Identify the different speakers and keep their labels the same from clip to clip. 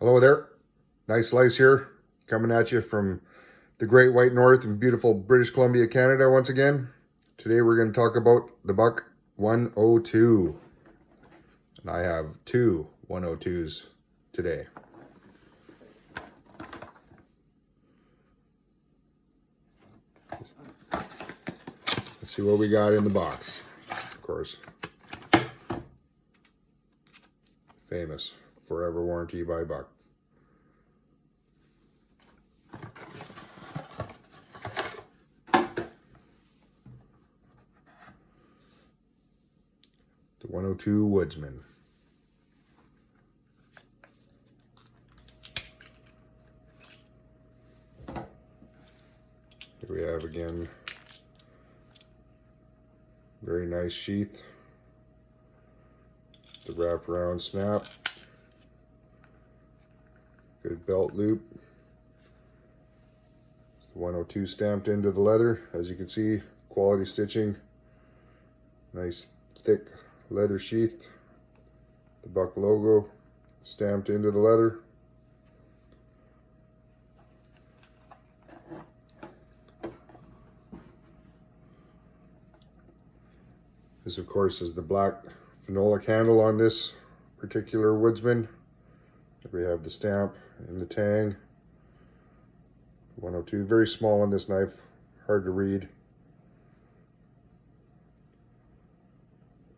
Speaker 1: Hello there. Nice slice here, coming at you from the Great White North in beautiful British Columbia, Canada once again. Today we're going to talk about the buck 102. And I have two 102s today. Let's see what we got in the box. Of course, famous forever warranty by Buck. The 102 Woodsman. Here we have again, very nice sheath. The wraparound snap. Good belt loop. The 102 stamped into the leather. As you can see, quality stitching. Nice thick leather sheath. The Buck logo stamped into the leather. This, of course, is the black phenolic handle on this particular Woodsman. We have the stamp and the tang. 102, very small on this knife, hard to read.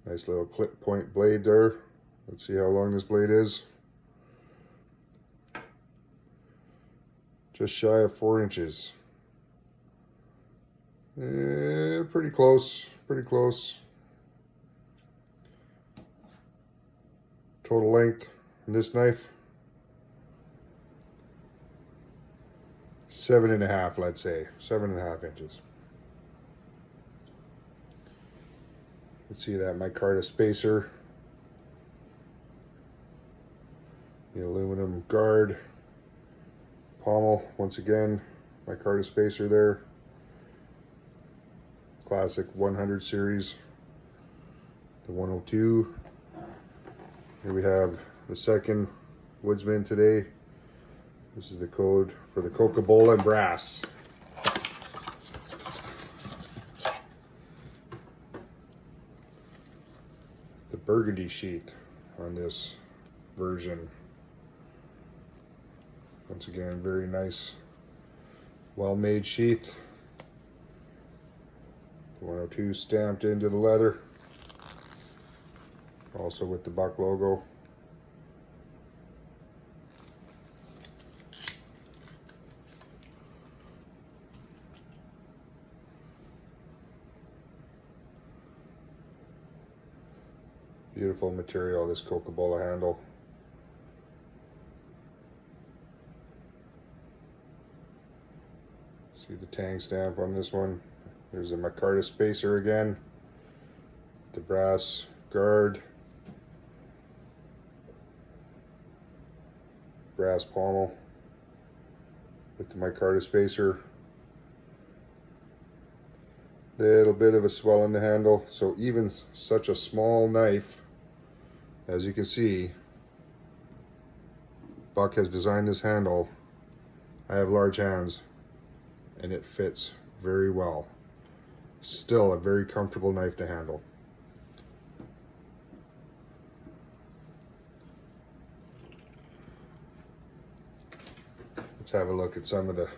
Speaker 1: Nice little clip point blade there. Let's see how long this blade is. Just shy of 4 inches. Pretty close, pretty close. Total length on this knife, 7.5, let's say, 7.5 inches. Let's see that micarta spacer, the aluminum guard, pommel, once again, micarta spacer there. Classic 100 series, the 102. Here we have the second Woodsman today. This is the code for the Coca-Cola brass. The burgundy sheath on this version. Once again, very nice, well-made sheath. The 102 stamped into the leather. Also with the Buck logo. Beautiful material, this Coca-Cola handle. See the tang stamp on this one. There's a micarta spacer again. The brass guard. Brass pommel with the micarta spacer. Little bit of a swell in the handle, so even such a small knife, as you can see, Buck has designed this handle. I have large hands and it fits very well. Still a very comfortable knife to handle. Let's have a look at some of the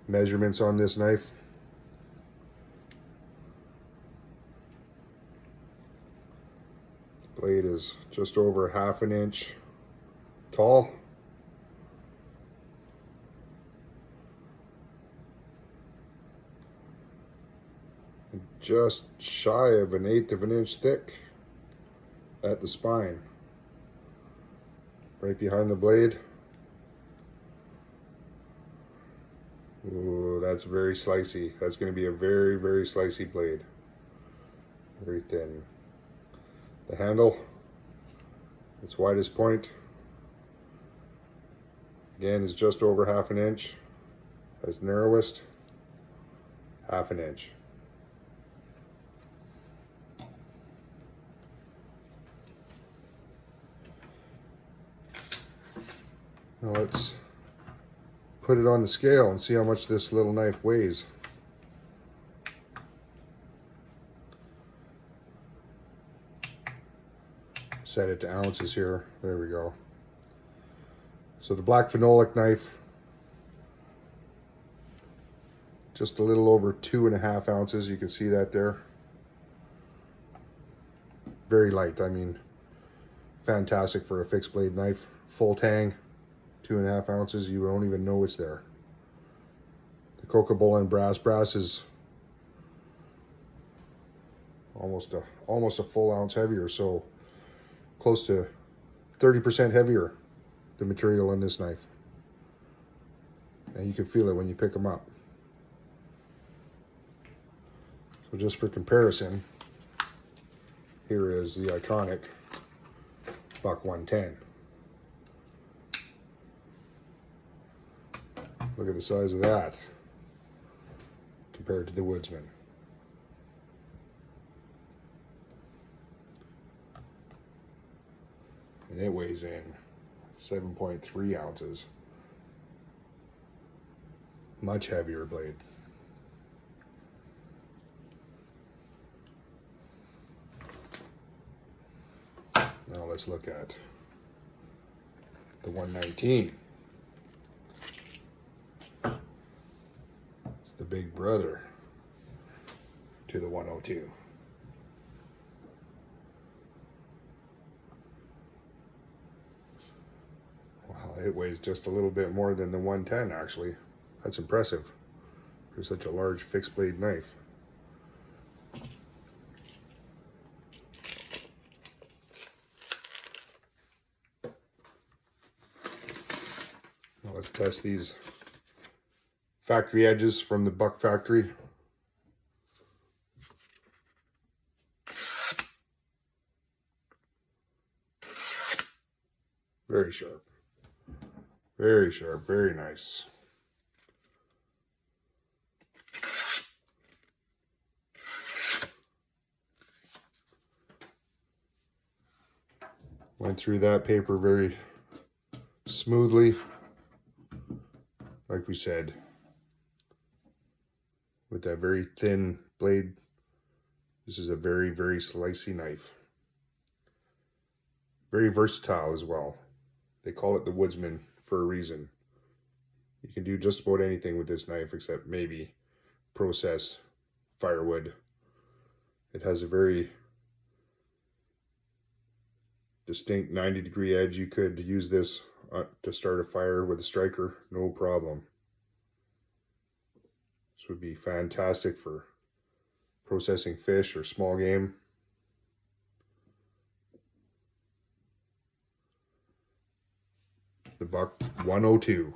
Speaker 1: measurements on this knife. The blade is just over 1/2 inch tall. And just shy of 1/8 of an inch thick at the spine. Right behind the blade. Ooh, that's very slicey. That's going to be a very, very slicey blade. Very thin. The handle, its widest point, again, is just over 1/2 inch. As narrowest, 1/2 inch. Now let's put it on the scale and see how much this little knife weighs. Set it to ounces here. There we go. So the black phenolic knife, just a little over 2.5 ounces. You can see that there. Very light. I mean, fantastic for a fixed blade knife. Full tang, 2.5 ounces. You don't even know it's there. The Coca-Cola brass is almost a full ounce heavier, so close to 30% heavier, the material in this knife. And you can feel it when you pick them up. So just for comparison, here is the iconic Buck 110. Look at the size of that compared to the Woodsman. And it weighs in 7.3 ounces. Much heavier blade. Now let's look at the 119. It's the big brother to the 102. Wow, it weighs just a little bit more than the 110 actually. That's impressive for such a large fixed blade knife. Now let's test these factory edges from the Buck factory. Very sharp. Very sharp, very nice. Went through that paper very smoothly. Like we said, with that very thin blade, this is a very, very slicey knife. Very versatile as well. They call it the Woodsman for a reason. You can do just about anything with this knife except maybe process firewood. It has a very distinct 90-degree edge. You could use this to start a fire with a striker, no problem. This would be fantastic for processing fish or small game. The Buck 102.